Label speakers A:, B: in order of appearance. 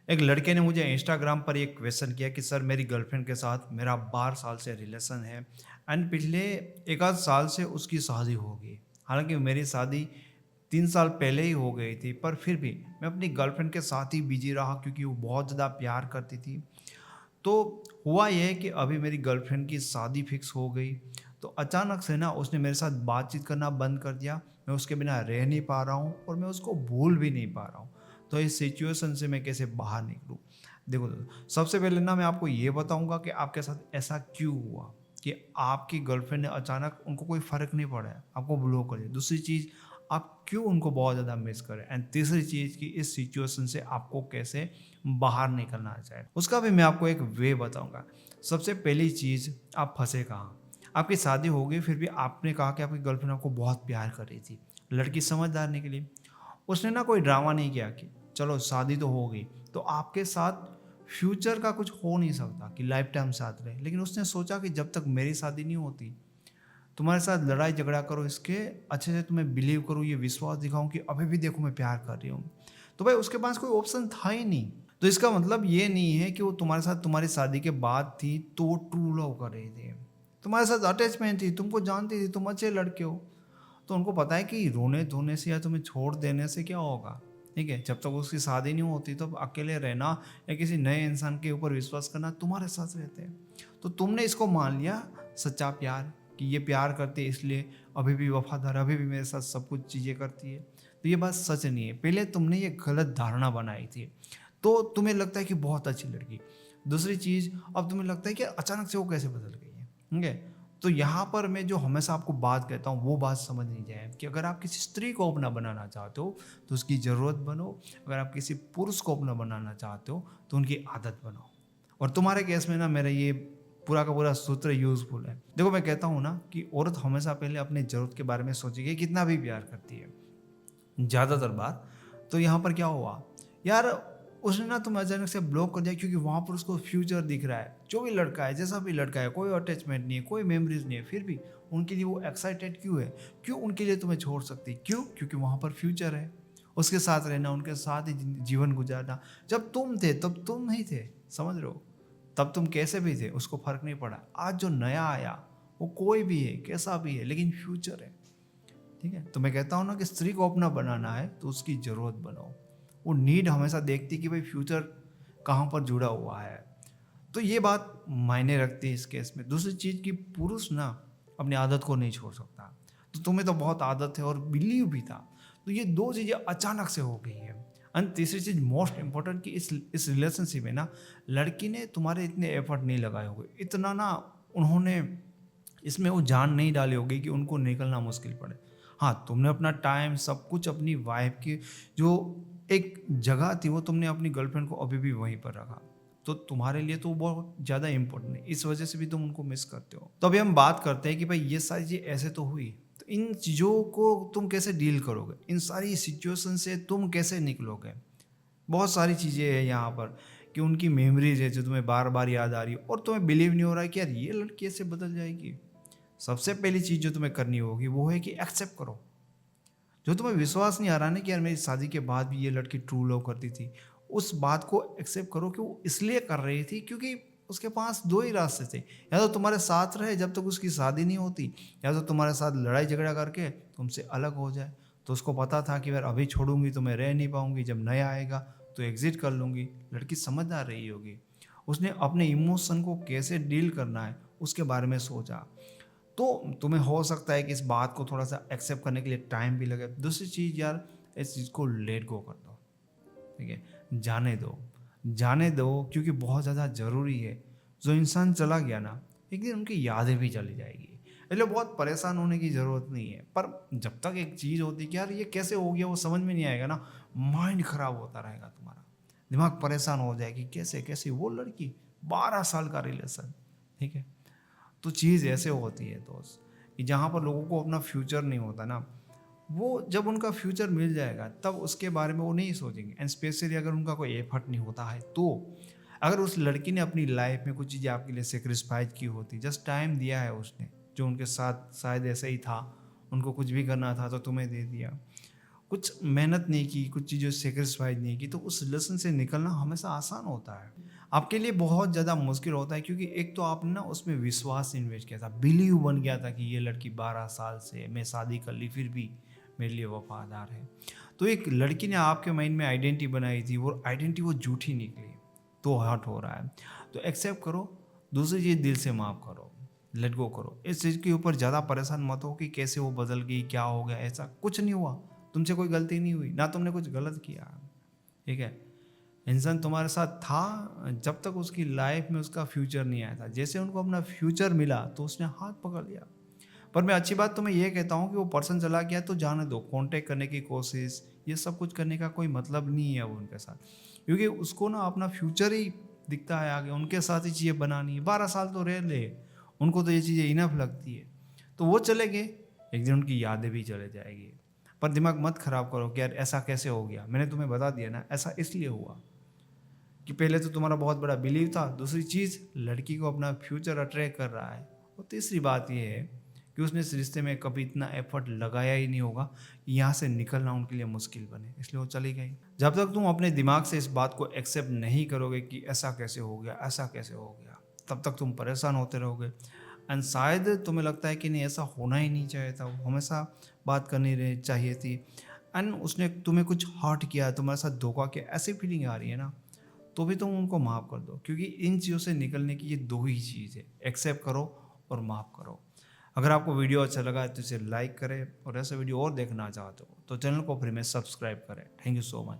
A: एक लड़के ने मुझे इंस्टाग्राम पर एक क्वेश्चन किया कि सर मेरी गर्लफ्रेंड के साथ मेरा 12 साल से रिलेशन है एंड पिछले एक आध साल से उसकी शादी हो गई। हालांकि मेरी शादी 3 साल पहले ही हो गई थी, पर फिर भी मैं अपनी गर्लफ्रेंड के साथ ही बिजी रहा क्योंकि वो बहुत ज़्यादा प्यार करती थी। तो हुआ ये है कि अभी मेरी गर्लफ्रेंड की शादी फिक्स हो गई, तो अचानक से ना उसने मेरे साथ बातचीत करना बंद कर दिया। मैं उसके बिना रह नहीं पा रहा हूँ और मैं उसको भूल भी नहीं पा रहा हूँ। तो इस सिचुएशन से मैं कैसे बाहर निकलूँ? देखो, सबसे पहले ना मैं आपको ये बताऊँगा कि आपके साथ ऐसा क्यों हुआ कि आपकी गर्लफ्रेंड ने अचानक उनको कोई फ़र्क नहीं पड़ा है, आपको ब्लॉक कर दिया। दूसरी चीज़, आप क्यों उनको बहुत ज़्यादा मिस करें एंड तीसरी चीज़ कि इस सिचुएशन से आपको कैसे बाहर निकलना चाहिए, उसका भी मैं आपको एक वे बताऊँगा। सबसे पहली चीज़, आप फँसे कहाँ? आपकी शादी हो गई, फिर भी आपने कहा कि आपकी गर्लफ्रेंड आपको बहुत प्यार कर रही थी। लड़की समझदार निकली। उसने ना कोई ड्रामा नहीं किया कि चलो शादी तो हो गई, तो आपके साथ फ्यूचर का कुछ हो नहीं सकता कि लाइफ टाइम साथ रहे। लेकिन उसने सोचा कि जब तक मेरी शादी नहीं होती, तुम्हारे साथ लड़ाई झगड़ा करो, इसके अच्छे से तुम्हें बिलीव करूँ, ये विश्वास दिखाऊँ कि अभी भी देखो मैं प्यार कर रही हूँ। तो भाई उसके पास कोई ऑप्शन था ही नहीं। तो इसका मतलब ये नहीं है कि वो तुम्हारे साथ तुम्हारी शादी के बाद थी तो वो ट्रू लव कर रही थी। तुम्हारे साथ अटैचमेंट थी, तुमको जानती थी, तुम अच्छे लड़के हो। तो उनको पता है कि रोने-धोने से या तुम्हें छोड़ देने से क्या होगा, ठीक है? जब तक उसकी शादी नहीं होती तब अकेले रहना या किसी नए इंसान के ऊपर विश्वास करना तुम्हारे साथ रहते हैं। तो तुमने इसको मान लिया सच्चा प्यार कि ये प्यार करती है इसलिए अभी भी वफ़ादार, अभी भी मेरे साथ सब कुछ चीज़ें करती है। तो ये बात सच नहीं है। पहले तुमने ये गलत धारणा बनाई थी, तो तुम्हें लगता है कि बहुत अच्छी लड़की। दूसरी चीज़, अब तुम्हें लगता है कि अचानक से वो कैसे बदल गई है, ठीक है? तो यहाँ पर मैं जो हमेशा आपको बात कहता हूँ वो बात समझनी चाहिए कि अगर आप किसी स्त्री को अपना बनाना चाहते हो तो उसकी ज़रूरत बनो। अगर आप किसी पुरुष को अपना बनाना चाहते हो तो उनकी आदत बनाओ। और तुम्हारे केस में ना मेरा ये पूरा का पूरा सूत्र यूज़फुल है। देखो, मैं कहता हूँ ना कि औरत हमेशा पहले अपनी ज़रूरत के बारे में सोचेगी कितना भी प्यार करती है। ज़्यादातर बार। तो यहाँ पर क्या हुआ, यार उसने ना तुम्हें अचानक से ब्लॉक कर दिया क्योंकि वहाँ पर उसको फ्यूचर दिख रहा है। जो भी लड़का है, जैसा भी लड़का है, कोई अटैचमेंट नहीं है, कोई मेमोरीज़ नहीं है, फिर भी उनके लिए वो एक्साइटेड क्यों है? क्यों उनके लिए तुम्हें छोड़ सकती? क्यों? क्योंकि वहाँ पर फ्यूचर है। उसके साथ रहना, उनके साथ ही जीवन गुज़ारना। जब तुम थे तब तुम नहीं थे, समझ रहे हो? तब तुम कैसे भी थे उसको फ़र्क नहीं पड़ा। आज जो नया आया वो कोई भी है, कैसा भी है, लेकिन फ्यूचर है। ठीक है? तो मैं कहता हूँ ना कि स्त्री को अपना बनाना है तो उसकी ज़रूरत बनाओ। वो नीड हमेशा देखती है कि भाई फ्यूचर कहाँ पर जुड़ा हुआ है। तो ये बात मायने रखती है इस केस में। दूसरी चीज़ कि पुरुष ना अपनी आदत को नहीं छोड़ सकता। तो तुम्हें तो बहुत आदत है और बिलीव भी था। तो ये 2 चीज़ें अचानक से हो गई हैं। एंड तीसरी चीज़ मोस्ट इम्पोर्टेंट कि इस रिलेशनशिप में ना लड़की ने तुम्हारे इतने एफर्ट नहीं लगाए होंगे। इतना ना उन्होंने इसमें वो जान नहीं डाली होगी कि उनको निकलना मुश्किल पड़े। हाँ, तुमने अपना टाइम सब कुछ अपनी वाइफ़ की जो एक जगह थी वो तुमने अपनी गर्लफ्रेंड को अभी भी वहीं पर रखा। तो तुम्हारे लिए तो वो बहुत ज़्यादा इम्पोर्टेंट है। इस वज़ह से भी तुम उनको मिस करते हो। तो अभी हम बात करते हैं कि भाई ये सारी चीज़ें ऐसे तो हुई। तो इन चीज़ों को तुम कैसे डील करोगे? इन सारी सिचुएशन से तुम कैसे निकलोगे? बहुत सारी चीज़ें हैं यहाँ पर कि उनकी मेमोरीज़ है जो तुम्हें बार-बार याद आ रही है और तुम्हें बिलीव नहीं हो रहा है कि यार ये लड़की ऐसे बदल जाएगी। सबसे पहली चीज़ जो तुम्हें करनी होगी वो है कि एक्सेप्ट करो। जो तुम्हें विश्वास नहीं आ रहा ना कि यार मेरी शादी के बाद भी ये लड़की ट्रू लव करती थी, उस बात को एक्सेप्ट करो कि वो इसलिए कर रही थी क्योंकि उसके पास 2 ही रास्ते थे। या तो तुम्हारे साथ रहे जब तक उसकी शादी नहीं होती, या तो तुम्हारे साथ लड़ाई झगड़ा करके तुमसे अलग हो जाए। तो उसको पता था कि यार अभी छोड़ूँगी तो मैं रह नहीं पाऊँगी, जब नया आएगा तो एग्ज़िट कर लूँगी। लड़की समझदार रही होगी। उसने अपने इमोशन को कैसे डील करना है उसके बारे में सोचा। तो तुम्हें हो सकता है कि इस बात को थोड़ा-सा एक्सेप्ट करने के लिए टाइम भी लगे। दूसरी चीज़, यार इस चीज़ को लेट गो कर दो, ठीक है? जाने दो क्योंकि बहुत ज़्यादा ज़रूरी है। जो इंसान चला गया ना, एक दिन उनकी यादें भी चली जाएगी। इसलिए बहुत परेशान होने की ज़रूरत नहीं है। पर जब तक एक चीज़ होती है कि यार ये कैसे हो गया वो समझ में नहीं आएगा ना, माइंड ख़राब होता रहेगा तुम्हारा। दिमाग परेशान हो जाएगी, कैसे वो लड़की 12 साल का रिलेशन, ठीक है? तो चीज़ ऐसे होती है दोस्त कि जहाँ पर लोगों को अपना फ्यूचर नहीं होता ना, वो जब उनका फ्यूचर मिल जाएगा तब उसके बारे में वो नहीं सोचेंगे। एंड स्पेशली अगर उनका कोई एफर्ट नहीं होता है तो अगर उस लड़की ने अपनी लाइफ में कुछ चीज़ें आपके लिए सेक्रीफाइस की होती, जस्ट टाइम दिया है उसने, जो उनके साथ शायद ऐसे ही था, उनको कुछ भी करना था तो तुम्हें दे दिया, कुछ मेहनत नहीं की, कुछ चीज़ें सेक्रीफाइस नहीं की, तो उस रिलेशन से निकलना हमेशा आसान होता है। आपके लिए बहुत ज़्यादा मुश्किल होता है क्योंकि एक तो आपने ना उसमें विश्वास इन्वेस्ट किया था, बिलीव बन गया था कि ये लड़की 12 साल से मैं शादी कर ली फिर भी मेरे लिए वफ़ादार है। तो एक लड़की ने आपके माइंड में आइडेंटिटी बनाई थी, वो आइडेंटिटी वो झूठी निकली, तो हर्ट हो रहा है। तो एक्सेप्ट करो, दूसरी चीज़ दिल से माफ़ करो, लेट गो करो। इस चीज़ के ऊपर ज़्यादा परेशान मत हो कि कैसे वो बदल गई, क्या हो गया, ऐसा कुछ नहीं हुआ। तुमसे कोई गलती नहीं हुई, ना तुमने कुछ गलत किया, ठीक है। इंसान तुम्हारे साथ था जब तक उसकी लाइफ में उसका फ्यूचर नहीं आया था। जैसे उनको अपना फ्यूचर मिला तो उसने हाथ पकड़ लिया। पर मैं अच्छी बात तो मैं ये कहता हूँ कि वो पर्सन चला गया तो जाने दो, कांटेक्ट करने की कोशिश, ये सब कुछ करने का कोई मतलब नहीं है वो उनके साथ, क्योंकि उसको ना अपना फ्यूचर ही दिखता है आगे, उनके साथ ही चीज़ें बनानी है। 12 साल तो रह ले, उनको तो ये चीज़ें इनफ लगती है। तो वो चले गए, एक दिन उनकी यादें भी चले जाएगी। पर दिमाग मत खराब करो कि यार ऐसा कैसे हो गया। मैंने तुम्हें बता दिया ना, ऐसा इसलिए हुआ कि पहले तो तुम्हारा बहुत बड़ा बिलीव था, दूसरी चीज़ लड़की को अपना फ्यूचर अट्रैक्ट कर रहा है, और तीसरी बात ये है कि उसने इस रिश्ते में कभी इतना एफर्ट लगाया ही नहीं होगा कि यहाँ से निकलना उनके लिए मुश्किल बने, इसलिए वो चली गई। जब तक तुम अपने दिमाग से इस बात को एक्सेप्ट नहीं करोगे कि ऐसा कैसे हो गया, ऐसा कैसे हो गया, तब तक तुम परेशान होते रहोगे। एंड शायद तुम्हें लगता है कि नहीं ऐसा होना ही नहीं चाहिए था, वो हमेशा बात करनी रही चाहिए थी, एंड उसने तुम्हें कुछ हर्ट किया, तुम्हारे साथ धोखा किया, ऐसी फीलिंग आ रही है ना, तो भी तुम उनको माफ़ कर दो, क्योंकि इन चीज़ों से निकलने की ये दो ही चीज़ है, एक्सेप्ट करो और माफ़ करो। अगर आपको वीडियो अच्छा लगा है तो इसे लाइक करें, और ऐसे वीडियो और देखना चाहते हो तो चैनल को फ्री में सब्सक्राइब करें। Thank you so much.